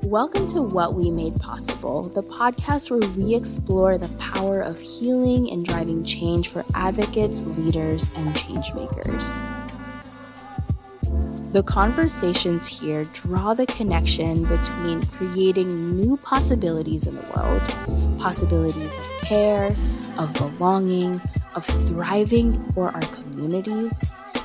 Welcome to What We Made Possible, the podcast where we explore the power of healing and driving change for advocates, leaders, and change makers. The conversations here draw the connection between creating new possibilities in the world, possibilities of care, of belonging, of thriving for our communities,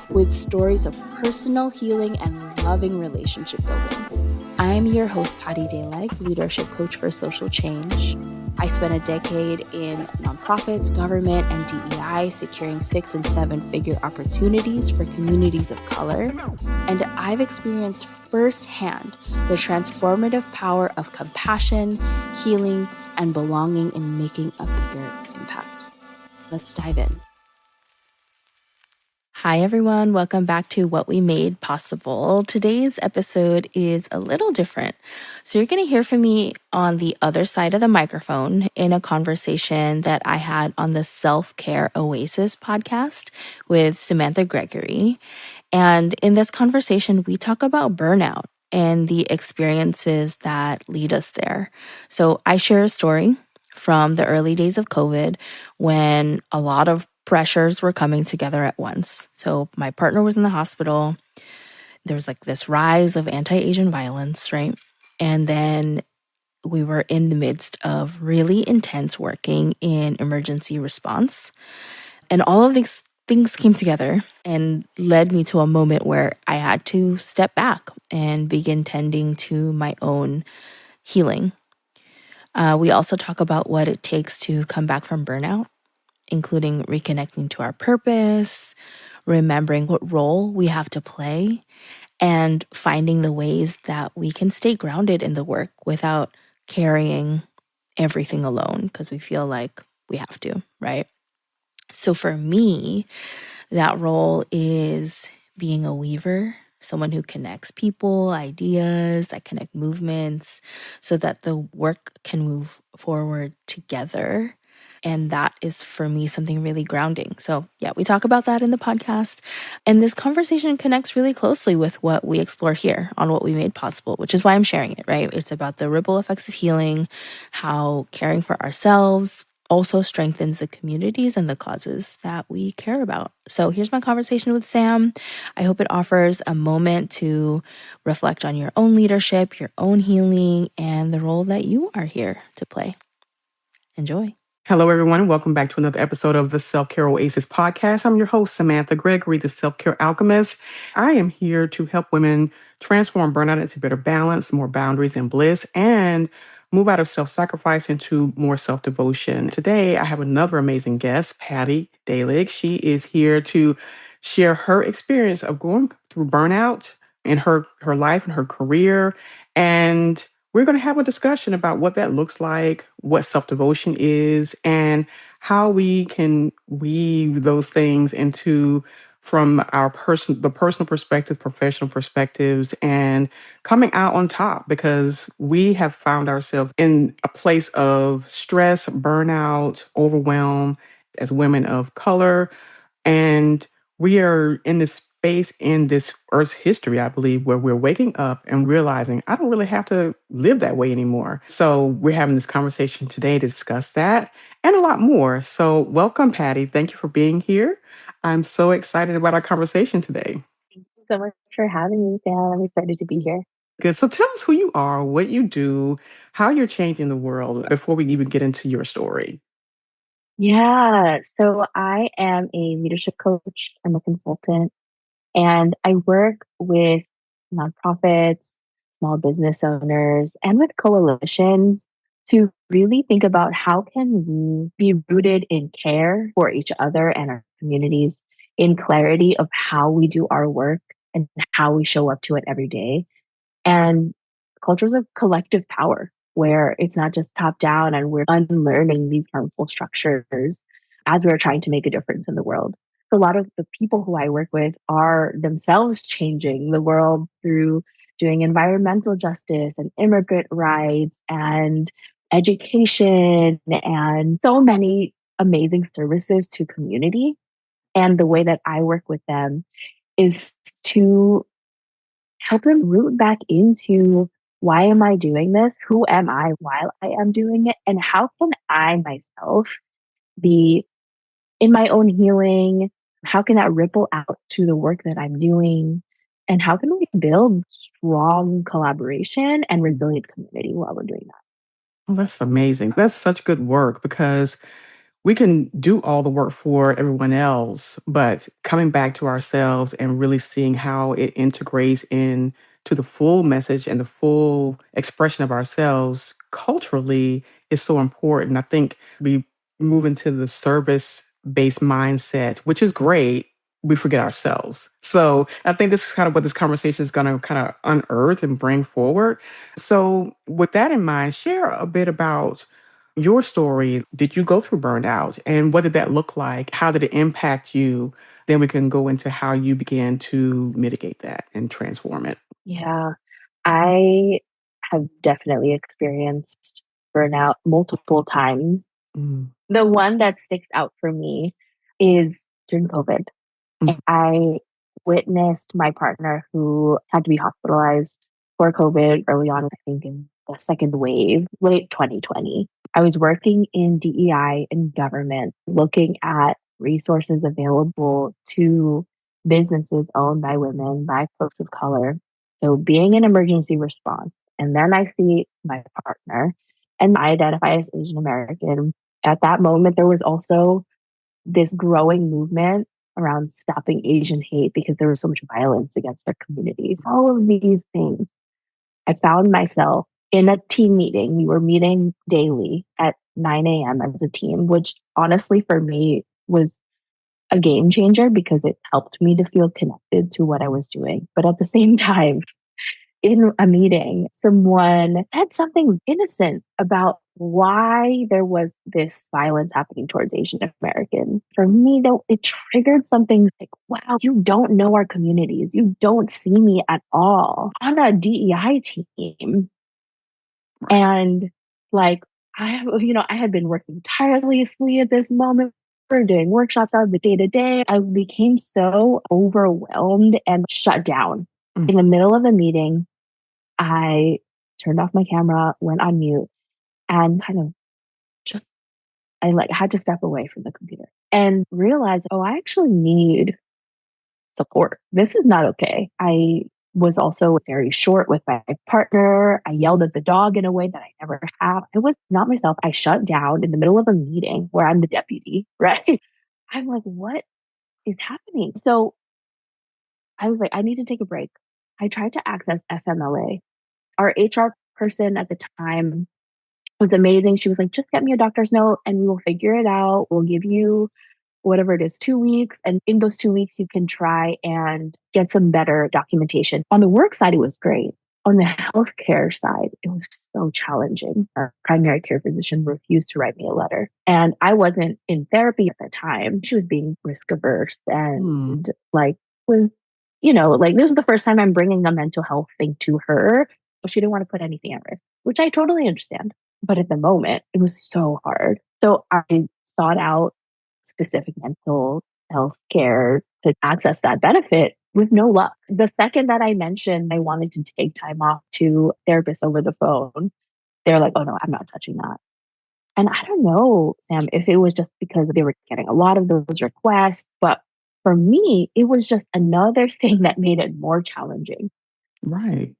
with stories of personal healing and loving relationship building. I'm your host, Patty Daylight, leadership coach for social change. I spent a decade in nonprofits, government, and DEI, securing 6- and 7-figure opportunities for communities of color. And I've experienced firsthand the transformative power of compassion, healing, and belonging in making a bigger impact. Let's dive in. Hi, everyone. Welcome back to What We Made Possible. Today's episode is a little different. So you're going to hear from me on the other side of the microphone in a conversation that I had on the Self Care Oasis podcast with Samantha Gregory. And in this conversation, we talk about burnout and the experiences that lead us there. So I share a story from the early days of COVID when a lot of pressures were coming together at once. So my partner was in the hospital. There was like this rise of anti-Asian violence, right? And then we were in the midst of really intense working in emergency response. And all of these things came together and led me to a moment where I had to step back and begin tending to my own healing. We also talk about what it takes to come back from burnout, including reconnecting to our purpose, remembering what role we have to play, and finding the ways that we can stay grounded in the work without carrying everything alone because we feel like we have to, right? So for me, that role is being a weaver, someone who connects people, ideas, that connect movements so that the work can move forward together. And that is for me something really grounding. So yeah, we talk about that in the podcast. And this conversation connects really closely with what we explore here on What We Made Possible, which is why I'm sharing it, right? It's about the ripple effects of healing, how caring for ourselves also strengthens the communities and the causes that we care about. So here's my conversation with Sam. I hope it offers a moment to reflect on your own leadership, your own healing, and the role that you are here to play. Enjoy. Hello, everyone. Welcome back to another episode of the Self Care Oasis podcast. I'm your host, Samantha Gregory, the Self Care Alchemist. I am here to help women transform burnout into better balance, more boundaries and bliss, and move out of self-sacrifice into more self-devotion. Today, I have another amazing guest, Patty Dalig. She is here to share her experience of going through burnout in her life and her career. And we're going to have a discussion about what that looks like, what self-devotion is, and how we can weave those things into from the personal perspective, professional perspectives, and coming out on top because we have found ourselves in a place of stress, burnout, overwhelm as women of color. And we are in this space in this Earth's history, I believe, where we're waking up and realizing I don't really have to live that way anymore. So we're having this conversation today to discuss that and a lot more. So welcome, Patty. Thank you for being here. I'm so excited about our conversation today. Thank you so much for having me, Sam. I'm excited to be here. Good. So tell us who you are, what you do, how you're changing the world before we even get into your story. Yeah, so I am a leadership coach. I'm a consultant, and I work with nonprofits, small business owners, and with coalitions to really think about how can we be rooted in care for each other and our communities, in clarity of how we do our work and how we show up to it every day. And cultures of collective power, where it's not just top down and we're unlearning these harmful structures as we're trying to make a difference in the world. So a lot of the people who I work with are themselves changing the world through doing environmental justice and immigrant rights and education and so many amazing services to community. And the way that I work with them is to help them root back into why am I doing this? Who am I while I am doing it? And how can I myself be in my own healing? How can that ripple out to the work that I'm doing? And how can we build strong collaboration and resilient community while we're doing that? Well, that's amazing. That's such good work because we can do all the work for everyone else, but coming back to ourselves and really seeing how it integrates in to the full message and the full expression of ourselves culturally is so important. I think we move into the service based mindset, which is great. We forget ourselves. So I think this is kind of what this conversation is going to kind of unearth and bring forward. So, with that in mind, share a bit about your story. Did you go through burnout and what did that look like? How did it impact you? Then we can go into how you began to mitigate that and transform it. Yeah, I have definitely experienced burnout multiple times. Mm, The one that sticks out for me is during COVID. mm, I witnessed my partner who had to be hospitalized for COVID early on, I think in the second wave, late 2020. I was working in DEI and government, looking at resources available to businesses owned by women, by folks of color. So being an emergency response. And then I see my partner and I identify as Asian American. At that moment, there was also this growing movement around stopping Asian hate because there was so much violence against our communities. All of these things. I found myself in a team meeting. We were meeting daily at 9 a.m. as a team, which honestly for me was a game changer because it helped me to feel connected to what I was doing. But at the same time, in a meeting, someone said something innocent about why there was this violence happening towards Asian Americans. For me, though, it triggered something like, wow, you don't know our communities. You don't see me at all on a DEI team. right. And like, I had been working tirelessly at this moment. We're doing workshops out of the day to day. I became so overwhelmed and shut down Mm, in the middle of a meeting. I turned off my camera, went on mute, and kind of just, I like had to step away from the computer and realize, oh, I actually need support. This is not okay. I was also very short with my partner. I yelled at the dog in a way that I never have. I was not myself. I shut down in the middle of a meeting where I'm the deputy, right? I'm like, what is happening? So I was like, I need to take a break. I tried to access FMLA. Our HR person at the time was amazing. She was like, just get me a doctor's note and we will figure it out. We'll give you whatever it is, 2 weeks. And in those 2 weeks, you can try and get some better documentation. On the work side, it was great. On the healthcare side, it was so challenging. Our primary care physician refused to write me a letter. And I wasn't in therapy at the time. She was being risk averse mm, and like was, like this is the first time I'm bringing a mental health thing to her. But she didn't want to put anything at risk, which I totally understand. But at the moment, it was so hard. So I sought out specific mental health care to access that benefit with no luck. The second that I mentioned I wanted to take time off to therapists over the phone, they're like, oh no, I'm not touching that. And I don't know, Sam, if it was just because they were getting a lot of those requests, but for me, it was just another thing that made it more challenging. right.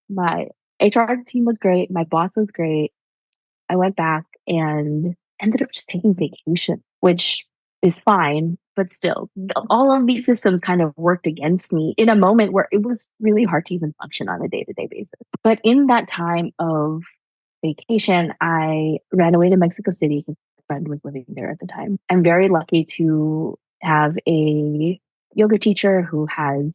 My HR team was great. My boss was great. I went back and ended up just taking vacation, which is fine, but still, all of these systems kind of worked against me in a moment where it was really hard to even function on a day to day basis. But in that time of vacation, I ran away to Mexico City because a friend was living there at the time. I'm very lucky to have a yoga teacher who has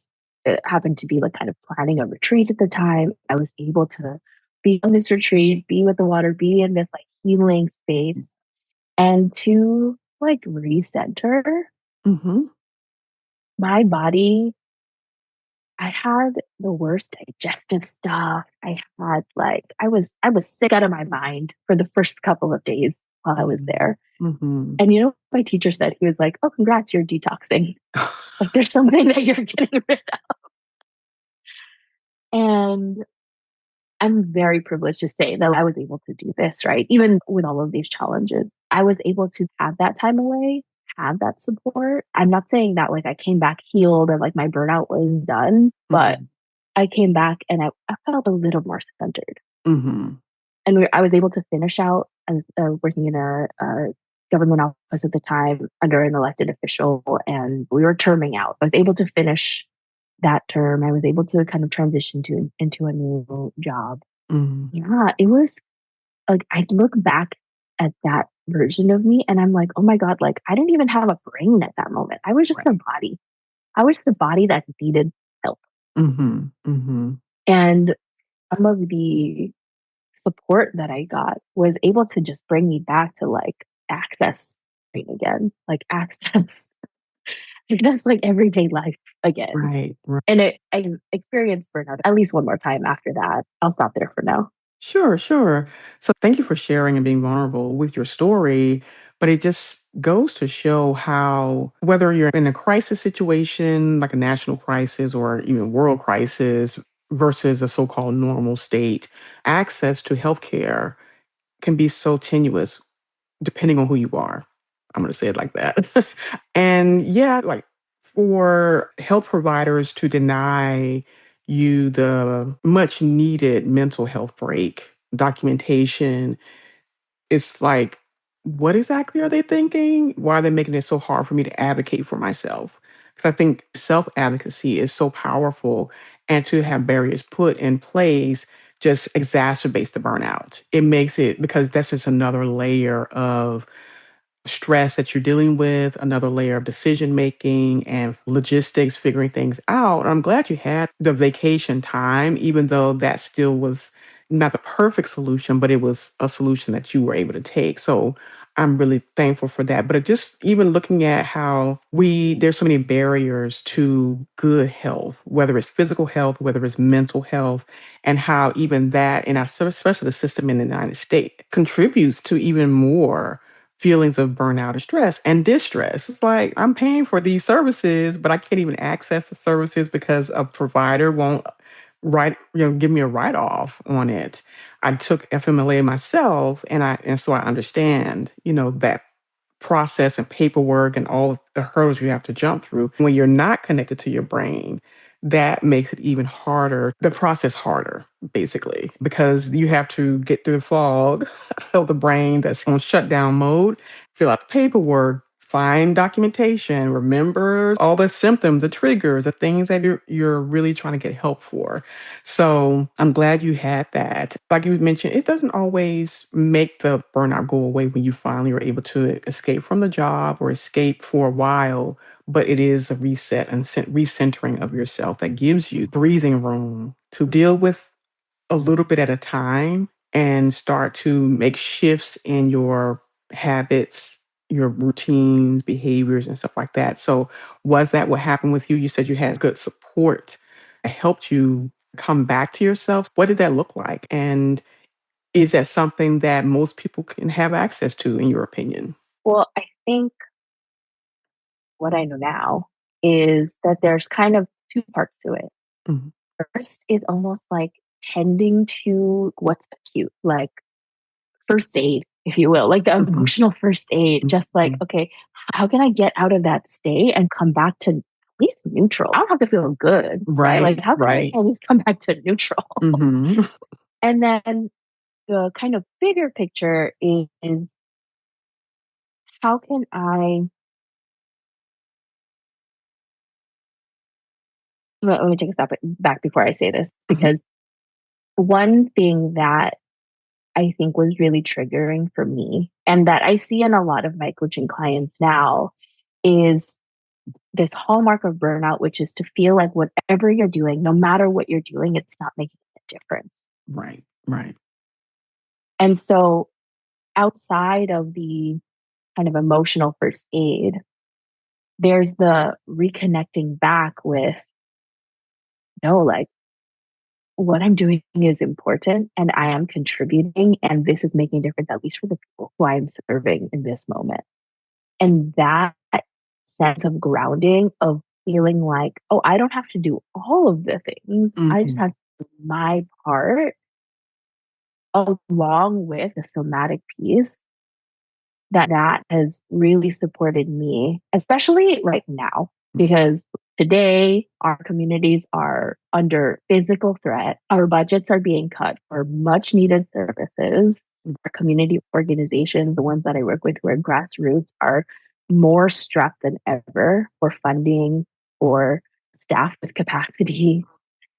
happened to be like kind of planning a retreat at the time. I was able to be on this retreat, be with the water, be in this like healing space, and to like recenter Hmm. my body. I had the worst digestive stuff. I was sick out of my mind for the first couple of days while I was there. Hmm. And my teacher said, he was like, "Oh, congrats, you're detoxing. Like there's something that you're getting rid of." And I'm very privileged to say that I was able to do this, right? Even with all of these challenges, I was able to have that time away, have that support. I'm not saying that like I came back healed and like my burnout was done, but Mhm. I came back and I felt a little more centered. Mhm. And I was able to finish out. I was working in a government office at the time under an elected official, and we were terming out. I was able to finish that term. I was able to kind of transition to into a new job. Mhm. Yeah, it was like I look back at that version of me and I'm like, oh my God, like I didn't even have a brain at that moment. I was just Right. a body. I was the body that needed help. Mhm. Mhm. And some of the support that I got was able to just bring me back to like access brain again, like access, access like everyday life again. Right. Right. And I experienced burnout at least one more time after that. I'll stop there for now. Sure, sure. So thank you for sharing and being vulnerable with your story. But it just goes to show how, whether you're in a crisis situation, like a national crisis or even world crisis, versus a so called normal state, access to healthcare can be so tenuous depending on who you are. I'm going to say it like that. And yeah, like for health providers to deny you the much needed mental health break, documentation, it's like, what exactly are they thinking? Why are they making it so hard for me to advocate for myself? Because I think self advocacy is so powerful, and to have barriers put in place just exacerbates the burnout. It makes it, because that's just another layer of stress that you're dealing with, another layer of decision making and logistics, figuring things out. I'm glad you had the vacation time, even though that still was not the perfect solution, but it was a solution that you were able to take. So I'm really thankful for that. But it just even looking at how there's so many barriers to good health, whether it's physical health, whether it's mental health, and how even that in our, especially the system in the United States, contributes to even more feelings of burnout or stress and distress. It's like I'm paying for these services, but I can't even access the services because a provider won't give me a write off on it. I took FMLA myself, and so I understand, that process and paperwork and all of the hurdles you have to jump through. When you're not connected to your brain, that makes it even harder, the process harder, basically, because you have to get through the fog of the brain that's on shutdown mode, fill out the paperwork, find documentation, remember all the symptoms, the triggers, the things that you're really trying to get help for. So I'm glad you had that. Like you mentioned, it doesn't always make the burnout go away when you finally are able to escape from the job or escape for a while, but it is a reset and recentering of yourself that gives you breathing room to deal with a little bit at a time and start to make shifts in your habits, your routines, behaviors, and stuff like that. So, was that what happened with you? You said you had good support that helped you come back to yourself. What did that look like? And is that something that most people can have access to, in your opinion? Well, I think what I know now is that there's kind of two parts to it. Mhm. First is almost like tending to what's acute, like first aid, if you will, like the Mhm. emotional first aid, just like, Mhm. okay, how can I get out of that state and come back to at least neutral? I don't have to feel good, right? Like, Right, how can I right. at least come back to neutral? Mhm. And then the kind of bigger picture is how can I, let me take a step back before I say this, Mhm. because one thing that I think was really triggering for me and that I see in a lot of my coaching clients now is this hallmark of burnout, which is to feel like whatever you're doing, no matter what you're doing, it's not making a difference. Right, right. And so, outside of the kind of emotional first aid, there's the reconnecting back with no, like what I'm doing is important and I am contributing, and this is making a difference, at least for the people who I'm serving in this moment. And that sense of grounding, of feeling like, oh, I don't have to do all of the things. I just Mhm. have to do my part. along with the somatic piece, that has really supported me, especially right now, because today our communities are under physical threat. Our budgets are being cut for much needed services. Our community organizations, the ones that I work with who are grassroots, are more strapped than ever for funding or staff with capacity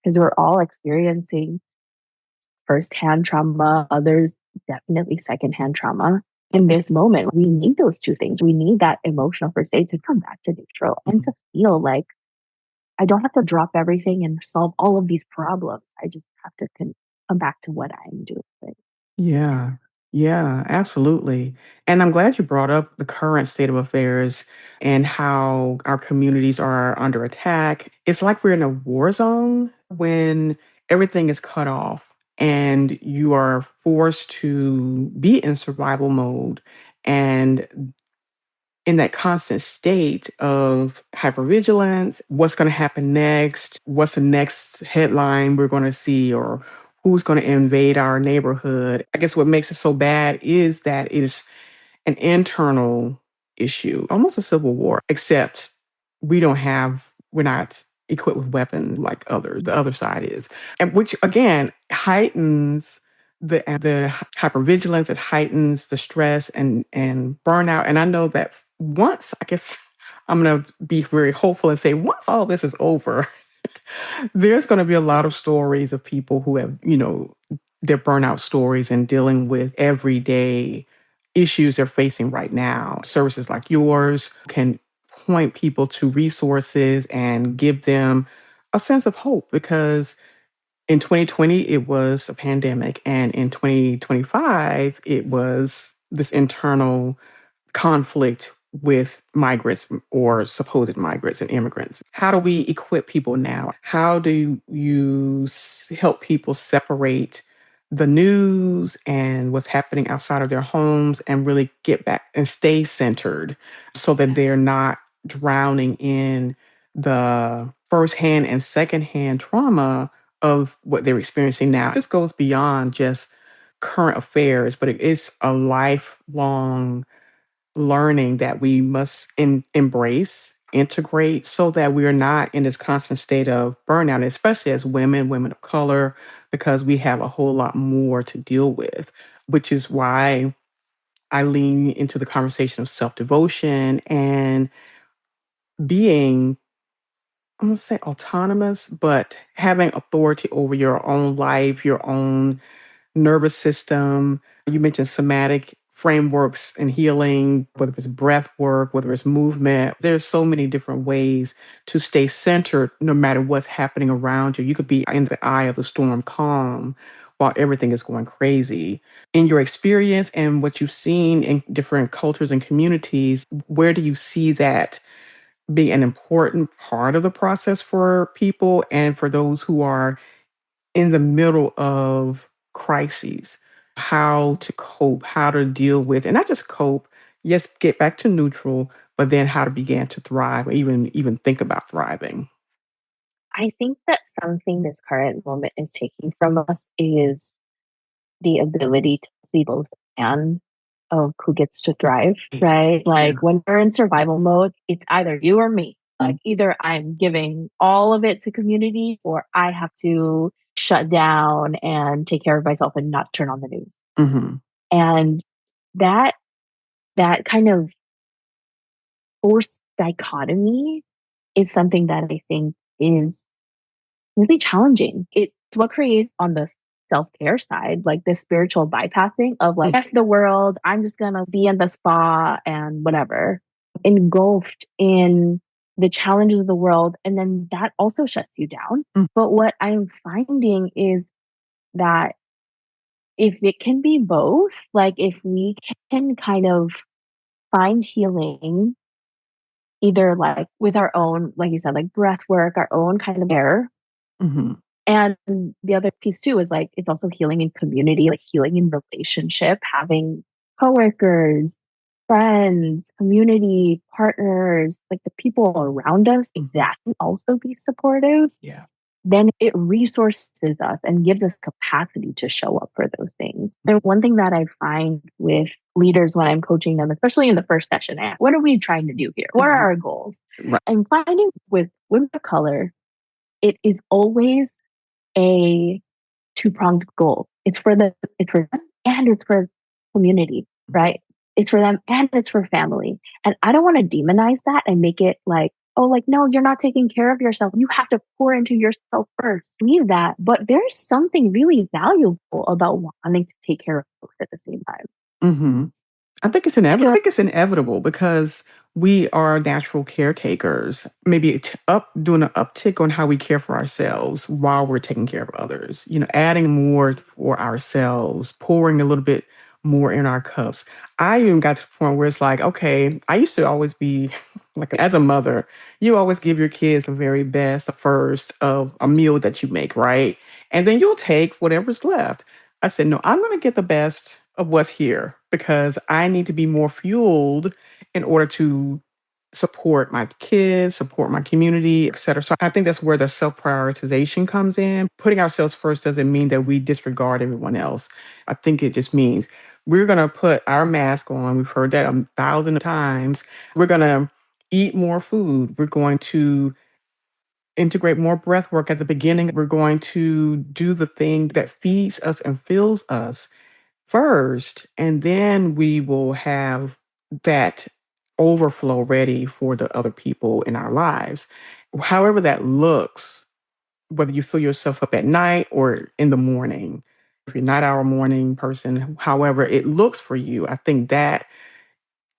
because we're all experiencing firsthand trauma, others definitely secondhand trauma. In this moment, we need those two things. We need that emotional first aid to come back to neutral and to feel like I don't have to drop everything and solve all of these problems. I just have to come back to what I'm doing. Yeah. Yeah, absolutely. And I'm glad you brought up the current state of affairs and how our communities are under attack. It's like we're in a war zone when everything is cut off and you are forced to be in survival mode and in that constant state of hypervigilance. What's going to happen next? What's the next headline we're going to see, or who's going to invade our neighborhood? I guess what makes it so bad is that it is an internal issue, almost a civil war, except we're not equipped with weapons like the other side is. And which again heightens the hypervigilance, it heightens the stress and burnout. And I know that once, I guess I'm gonna be very hopeful and say once all this is over, there's going to be a lot of stories of people who have, their burnout stories and dealing with everyday issues they're facing right now. Services like yours can point people to resources and give them a sense of hope because in 2020 it was a pandemic and in 2025 it was this internal conflict with migrants or supposed migrants and immigrants. How do we equip people now? How do you help people separate the news and what's happening outside of their homes and really get back and stay centered so that they're not drowning in the firsthand and secondhand trauma of what they're experiencing now? This goes beyond just current affairs, but it is a lifelong learning that we must embrace, integrate, so that we are not in this constant state of burnout, especially as women of color, because we have a whole lot more to deal with, which is why I lean into the conversation of self devotion and being, I'm going to say autonomous, but having authority over your own life, your own nervous system. You mentioned somatic frameworks and healing, whether it's breath work, whether it's movement. There's so many different ways to stay centered no matter what's happening around you. You could be in the eye of the storm calm while everything is going crazy. In your experience and what you've seen in different cultures and communities, where do you see that being an important part of the process for people and for those who are in the middle of crises, how to cope, how to deal with, and not just cope, yes, get back to neutral, but then how to begin to thrive or even think about thriving. I think that something this current moment is taking from us is the ability to see both and of who gets to thrive, right? Yeah. Like when we're in survival mode, it's either you or me. Like either I'm giving all of it to community or I have to shut down and take care of myself and not turn on the news. Hmm. And that that kind of forced dichotomy is something that I think is really challenging. It's what creates on the self-care side, like this spiritual bypassing of like, F the world, I'm just gonna be in the spa and whatever, engulfed in the challenges of the world. And then that also shuts you down. Mm. But what I'm finding is that if it can be both, like if we can kind of find healing either like with our own, like you said, like breath work, our own kind of air. Hmm. And the other piece too is like it's also healing in community, like healing in relationship, having coworkers, friends, community partners, like the people around us that can also be supportive. Yeah. then it resources us and gives us capacity to show up for those things. And one thing that I find with leaders when I'm coaching them, especially in the first session, what are we trying to do here? What are our goals? Right. I'm finding with women of color, it is always a two-pronged goal. It's for them and it's for community, right? It's for them and it's for family. And I don't want to demonize that and make it like, oh, like, no, you're not taking care of yourself. You have to pour into yourself first. Leave that. But there's something really valuable about wanting to take care of folks at the same time. Mm-hmm. I think it's inevitable because we are natural caretakers. Maybe doing an uptick on how we care for ourselves while we're taking care of others. Adding more for ourselves, pouring a little bit more in our cups. I even got to the point where it's like, okay, I used to always be like, as a mother, you always give your kids the very best, the first of a meal that you make, right? And then you'll take whatever's left. I said, no, I'm going to get the best of what's here because I need to be more fueled in order to support my kids, support my community, et cetera. So I think that's where the self prioritization comes in. Putting ourselves first doesn't mean that we disregard everyone else. I think it just means we're going to put our mask on. We've heard that 1,000 times. We're going to eat more food. We're going to integrate more breath work at the beginning. We're going to do the thing that feeds us and fills us first, and then we will have that overflow ready for the other people in our lives. However that looks, whether you fill yourself up at night or in the morning. If you're not our morning person, however it looks for you, I think that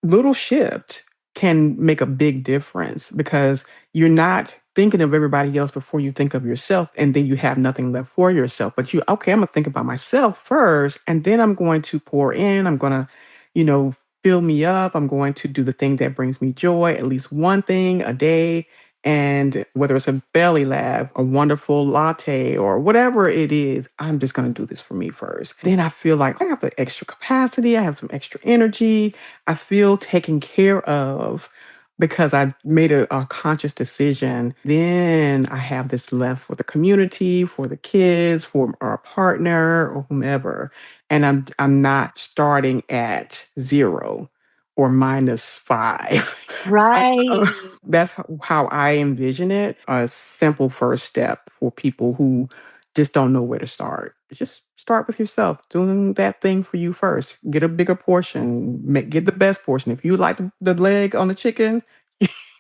little shift can make a big difference because you're not thinking of everybody else before you think of yourself, and then you have nothing left for yourself. But okay, I'm gonna think about myself first, and then I'm going to pour in. I'm gonna, you know, fill me up. I'm going to do the thing that brings me joy, at least one thing a day. And whether it's a belly laugh, a wonderful latte, or whatever it is, I'm just going to do this for me first. Then I feel like I have the extra capacity, I have some extra energy, I feel taken care of because I made a conscious decision. Then I have this left for the community, for the kids, for our partner, or whomever. And I'm not starting at 0 or -5. Right. That's how I envision it. A simple first step for people who just don't know where to start. Just start with yourself, doing that thing for you first. Get a bigger portion, get the best portion. If you like the leg on the chicken,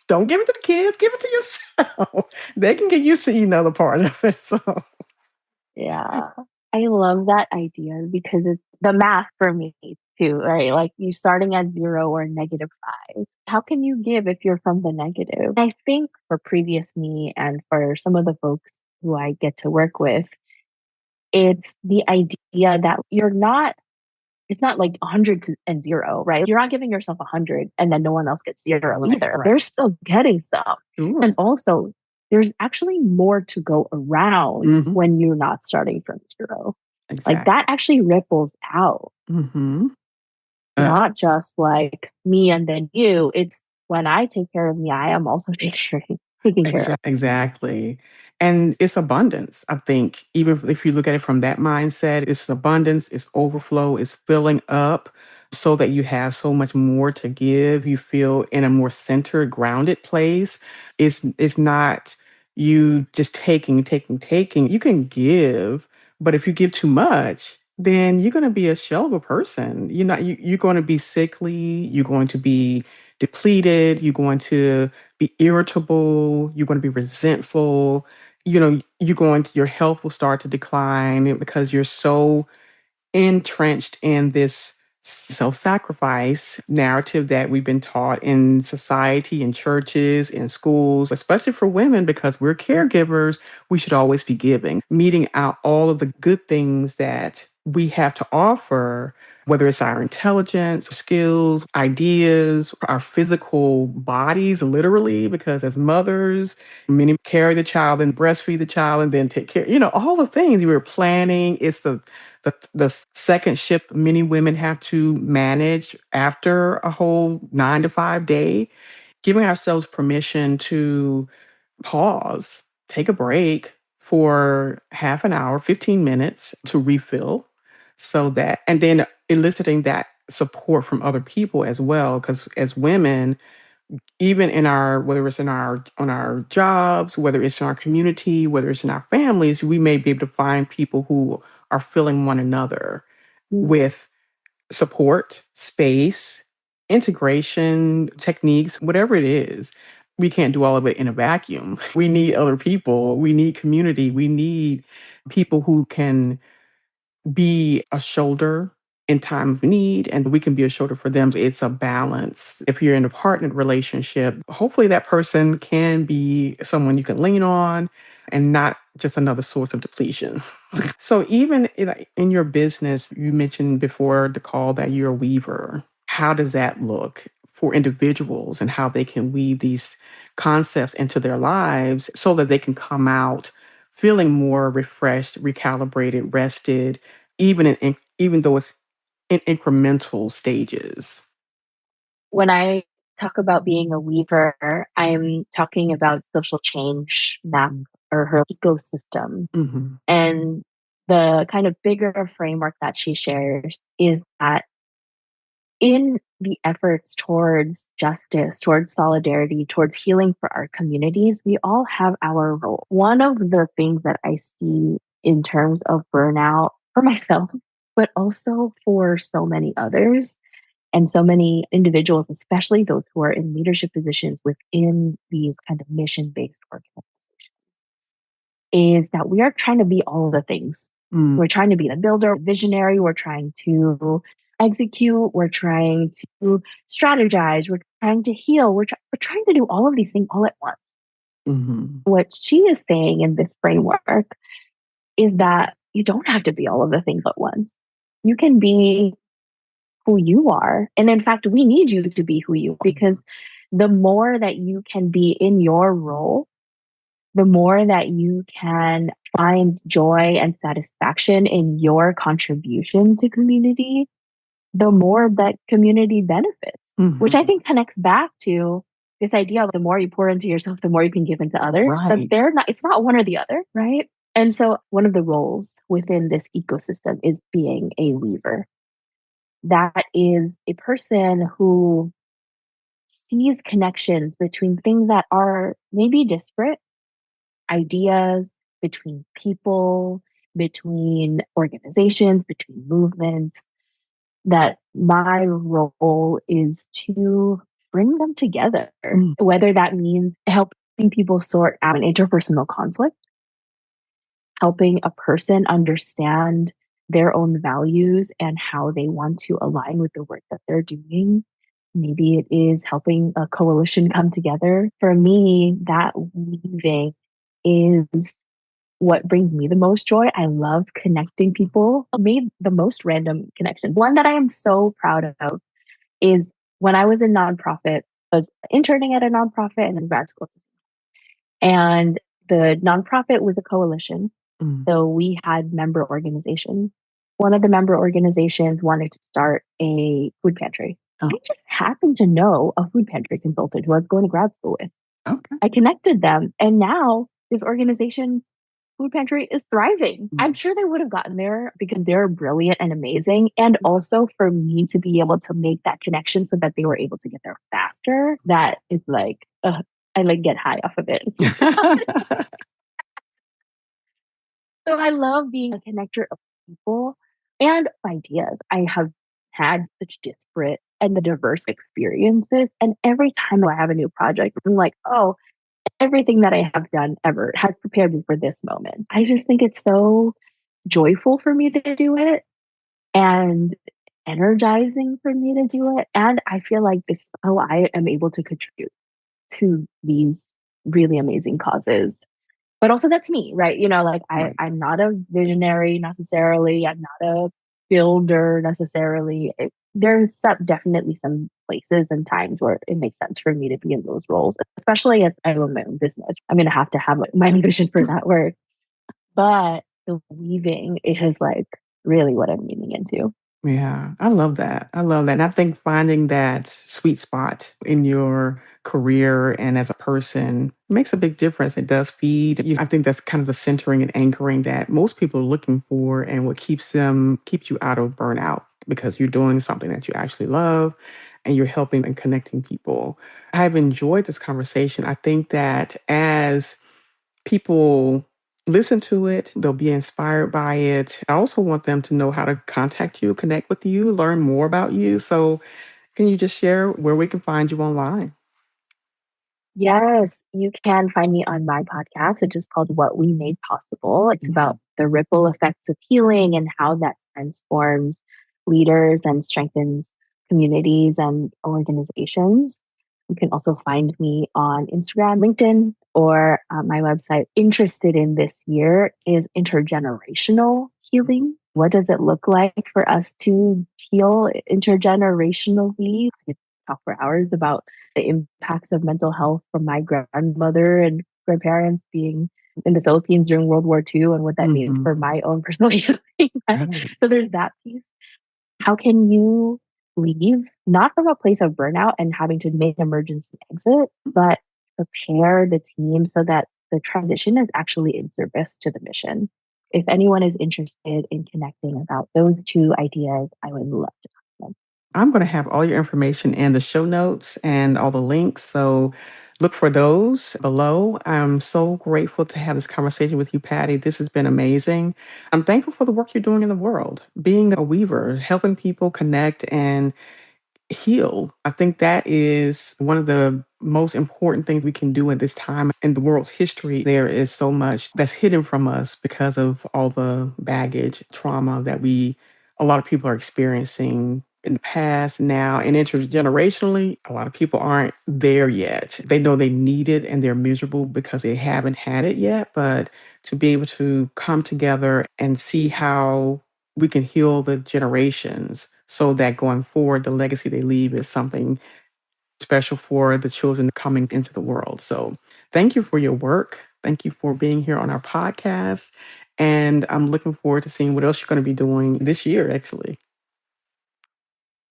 don't give it to the kids, give it to yourself. They can get used to eating the other part of it. So, Yeah. I love that idea because it's the math for me too, right? Like you starting at 0 or -5. How can you give if you're from the negative? I think for previous me and for some of the folks who I get to work with, it's the idea that it's not like 100 and 0, right? You're not giving yourself 100 and then no one else gets 0 right, either. right. They're still getting some. Sure. And also, there's actually more to go around Hmm. when you're not starting from 0. Like that Exactly. actually ripples out, Hmm. not just like me and then you. It's when I take care of me, I am also taking care of. Exactly. And it's abundance, I think. Even if you look at it from that mindset, it's abundance, it's overflow, it's filling up so that you have so much more to give. You feel in a more centered, grounded place. It's not you just taking, taking, taking. You can give, but if you give too much, then you're going to be a shell of a person. You're going to be sickly, you're going to be depleted, you're going to be irritable, you're going to be resentful, your health will start to decline because you're so entrenched in this self-sacrifice narrative that we've been taught in society, in churches, in schools, especially for women, because we're caregivers, we should always be giving, meting out all of the good things that we have to offer, whether it's our intelligence, skills, ideas, our physical bodies, literally, because as mothers, many carry the child and breastfeed the child and then take care, all the things you were planning. It's the second shift many women have to manage after a whole 9 to 5 day, giving ourselves permission to pause, take a break, for half an hour, 15 minutes to refill so that, and then eliciting that support from other people as well. Because as women, even in our, whether it's in our, on our jobs, whether it's in our community, whether it's in our families, we may be able to find people who are filling one another with support, space, integration, techniques, whatever it is. We can't do all of it in a vacuum. We need other people. We need community. We need people who can be a shoulder in time of need, and we can be a shoulder for them. It's a balance. If you're in a partnered relationship, hopefully that person can be someone you can lean on and not just another source of depletion. So even in your business, you mentioned before the call that you're a weaver. How does that look for individuals and how they can weave these concepts into their lives so that they can come out feeling more refreshed, recalibrated, rested, even though it's in incremental stages? When I talk about being a weaver, I'm talking about social change map or her ecosystem. Mhm. And the kind of bigger framework that she shares is that in the efforts towards justice, towards solidarity, towards healing for our communities, we all have our role. One of the things that I see in terms of burnout for myself, but also for so many others and so many individuals, especially those who are in leadership positions within these kind of mission based organizations, is that we are trying to be all of the things. Mm. We're trying to be the builder, visionary, we're trying to execute, we're trying to strategize, we're trying to heal, we're trying to do all of these things all at once. Mhm. What she is saying in this framework is that you don't have to be all of the things at once. You can be who you are. And in fact, we need you to be who you are because the more that you can be in your role, the more that you can find joy and satisfaction in your contribution to community, the more that community benefits, which I Mhm. think connects back to this idea of the more you pour into yourself, the more you can give into others, that Right. they're not, it's not one or the other, right? And so one of the roles within this ecosystem is being a weaver. That is a person who sees connections between things that are maybe disparate ideas, between people, between organizations, between movements, that my role is to bring them together, Mm. whether that means helping people sort out an interpersonal conflict, helping a person understand their own values and how they want to align with the work that they're doing. Maybe it is helping a coalition come together. For me, that weaving is what brings me the most joy. I love connecting people. I made the most random connections. One that I am so proud of is when I was in nonprofit, I was interning at a nonprofit and in grad school. And the nonprofit was a coalition. Mm. So we had member organizations. One of the member organizations wanted to start a food pantry. I Oh, just happened to know a food pantry consultant who I was going to grad school with. okay. I connected them, and now this organization food pantry is thriving. I'm Mm. sure they would have gotten there because they're brilliant and amazing. And also for me to be able to make that connection so that they were able to get there faster, that is like, I like get high off of it. So I love being a connector of people and ideas. I have had such disparate and the diverse experiences. And every time I have a new project, I'm like, oh, everything that I have done ever has prepared me for this moment. I just think it's so joyful for me to do it and energizing for me to do it. And I feel like this is how I am able to contribute to these really amazing causes. But also that's me, right? Like Right. I'm not a visionary necessarily. I'm not a builder necessarily. There's definitely some places and times where it makes sense for me to be in those roles, especially as I own my own business. I'm going to have like, my own vision for that work. But the weaving is like really what I'm leaning into. Yeah, I love that. I love that. And I think finding that sweet spot in your career and as a person makes a big difference. It does feed. I think that's kind of the centering and anchoring that most people are looking for and what keeps you out of burnout because you're doing something that you actually love and you're helping and connecting people. I've enjoyed this conversation. I think that as people listen to it, they'll be inspired by it. I also want them to know how to contact you, connect with you, learn more about you. So, can you just share where we can find you online? Yes, you can find me on my podcast, which is called What We Made Possible. It's about the ripple effects of healing and how that transforms leaders and strengthens communities and organizations. You can also find me on Instagram, LinkedIn, or my website. Interested in this year is intergenerational healing. What does it look like for us to heal intergenerationally? I could talk for hours about the impacts of mental health from my grandmother and grandparents being in the Philippines during World War II and what that means for Mhm. my own personal healing. Right. So there's that piece. How can you leave not from a place of burnout and having to make emergency exit, but prepare the team so that the transition is actually in service to the mission? If anyone is interested in connecting about those two ideas, I would love to talk to them. I'm going to have all your information in the show notes and all the links. So, look for those below. I'm so grateful to have this conversation with you, Patty. This has been amazing. I'm thankful for the work you're doing in the world, being a weaver, helping people connect and heal. I think that is one of the most important things we can do at this time in the world's history. There is so much that's hidden from us because of all the baggage, trauma that a lot of people are experiencing in the past, now, and intergenerationally. A lot of people aren't there yet. They know they need it and they're miserable because they haven't had it yet. But to be able to come together and see how we can heal the generations so that going forward, the legacy they leave is something special for the children coming into the world. So thank you for your work. Thank you for being here on our podcast. And I'm looking forward to seeing what else you're going to be doing this year, actually.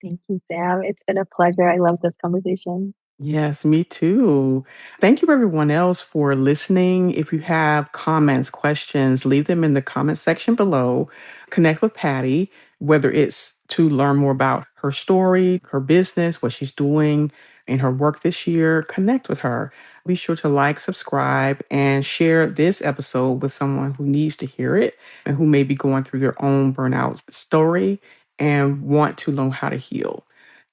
Thank you, Sam. It's been a pleasure. I love this conversation. Yes, me too. Thank you, everyone else, for listening. If you have comments, questions, leave them in the comment section below. Connect with Patty, whether it's to learn more about her story, her business, what she's doing in her work this year. Connect with her. Be sure to like, subscribe, and share this episode with someone who needs to hear it and who may be going through their own burnout story and want to learn how to heal.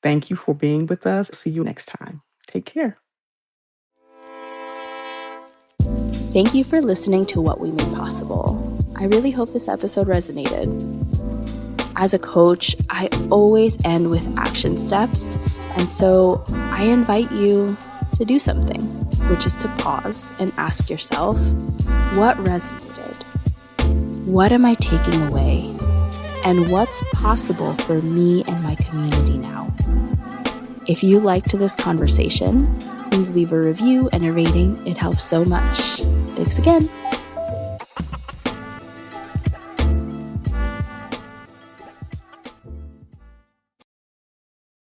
Thank you for being with us. See you next time. Take care. Thank you for listening to What We Made Possible. I really hope this episode resonated. As a coach, I always end with action steps, and so I invite you to do something, which is to pause and ask yourself, what resonated? What am I taking away? And what's possible for me and my community now? If you liked this conversation, please leave a review and a rating. It helps so much. Thanks again.